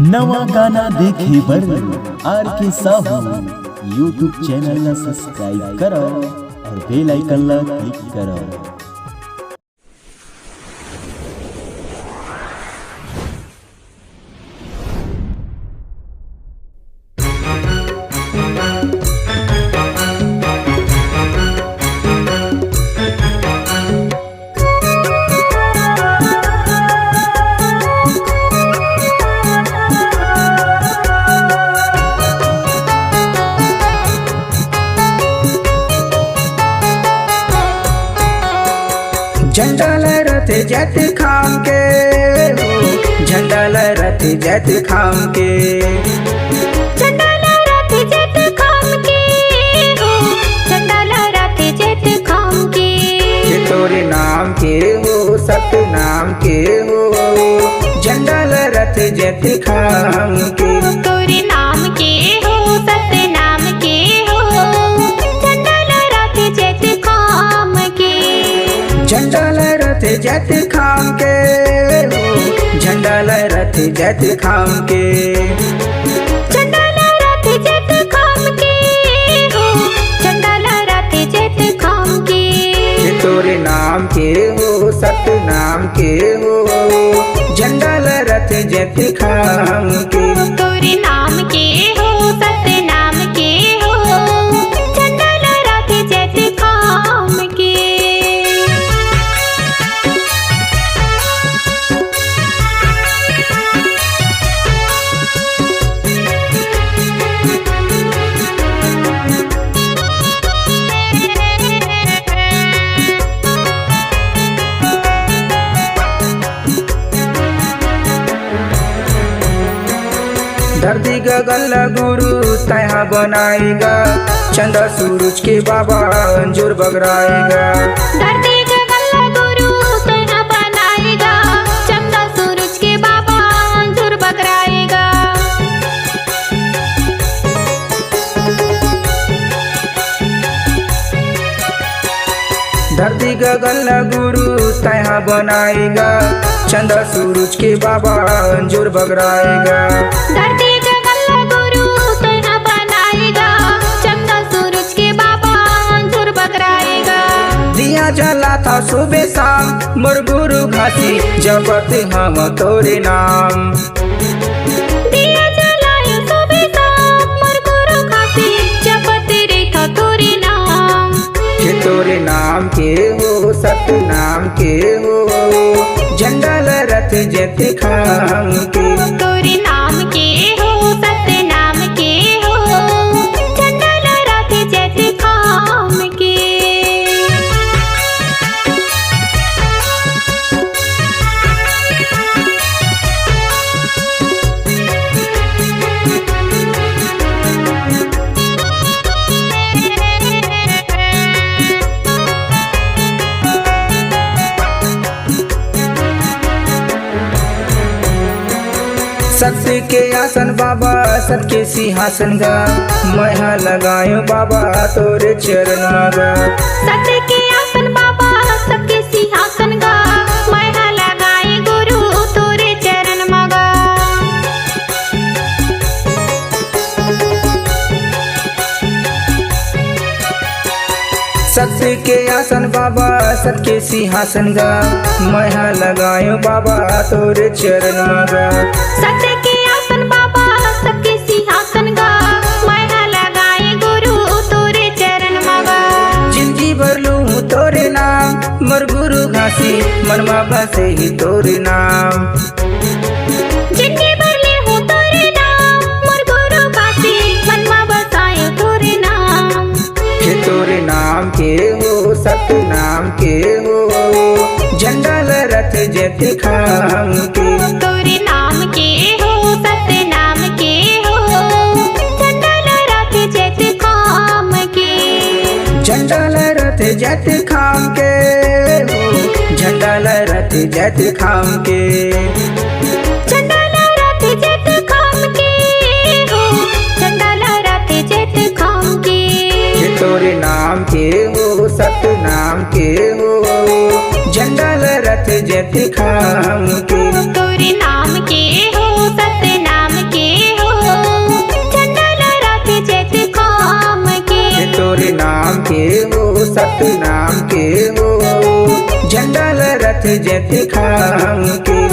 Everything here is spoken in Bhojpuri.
नवा गाना देखे बर आर के साहू यूट्यूब चैनल ला सब्सक्राइब करो और बेल आइकन ला क्लिक करो। झंडा लहराते जैत खाम के हो, झंडा लहराते जैत खाम के, झंडा लहराते जैत खाम के हो, झंडा लहराते जैत खाम के। ये तोरे नाम के हो सत्य नाम के हो, झंडा लहराते जैत खाम के। तोरे नाम के हो सत्य नाम के हो, झंडा लहराते जैत खाम के। झंडा लहराते जैत खाम के हो, झंडा लहराते जैत खाम के, झंडा लहराते जैत खाम के हो, झंडा लहराते जैत खाम के। ये तोरे नाम के हो सत्य नाम के हो, झंडा लहराते जैत खाम के। तोरे नाम के हो सत्य नाम के हो, झंडा लहराते जैत खाम के। धरती गगन गुरु तया बनाएगा, चंदा सूरज के बाबा अंजुर बगराएगा। धरती गगन गुरु तया बनाएगा, चंदा सूरज के बाबा अंजुर बगराएगा। धरती गगन गुरु तया बनाएगा, चंदा सूरज के बाबा अंजुर बगराएगा। धरती गगन गुरु तया बनाएगा, चंदा सूरज के बाबा अंजुर बगराएगा। दिया जला था सुबह शाम मोर गुरु घासी, जपत हम तोरे नाम। दिया जलायो सुबह शाम मोर गुरु घासी, जपत रेखा तोरे नाम। के तोरे नाम के हो सत्य नाम के हो, झंडा लहराते जैत खाम के। तोरे नाम के हो सत्य नाम के हो, झंडा लहराते जैत खाम के। सत्य के आसन बाबा सत्य के सिंहासन गा, मैं लगायो बाबा तोरे चरण मगा। सत्य के आसन बाबा सबके सिंहासन गा, मैं लगाए गुरु तोरे चरण मगा। सत्य के आसन बाबा सत्य के सिंहासन गा, मैं लगायो बाबा तोरे चरण मगा। सत्य के आसन बाबा सबके सिंहासन गा, मैं लगाए गुरु तोरे चरण मगा। जिंदगी भर लूं तोरे नाम मोर गुरु घासी, मनमा बसे ही तोरे नाम। जिंदगी भर ले हूँ तोरे नाम मोर गुरु घासी, मनमा बसायो तोरे नाम। के तोरे नाम के हो सत्य नाम के हो, झंडा लहराते जैत खाम के। तोरे नाम के हो सत्य नाम के हो, झंडा लहराते जैत खाम के। झंडा लहराते जैत खाम के हो, झंडा लहराते जैत खाम के। झंडा लहराते जैत खाम के हो, झंडा लहराते जैत खाम के। के तोरे नाम के हो सत्य नाम के हो, झंडा लहराते जैत खाम के। तोरे नाम के हो सत्य नाम सतनाम के हो, झंडा रथ जैत खाम के।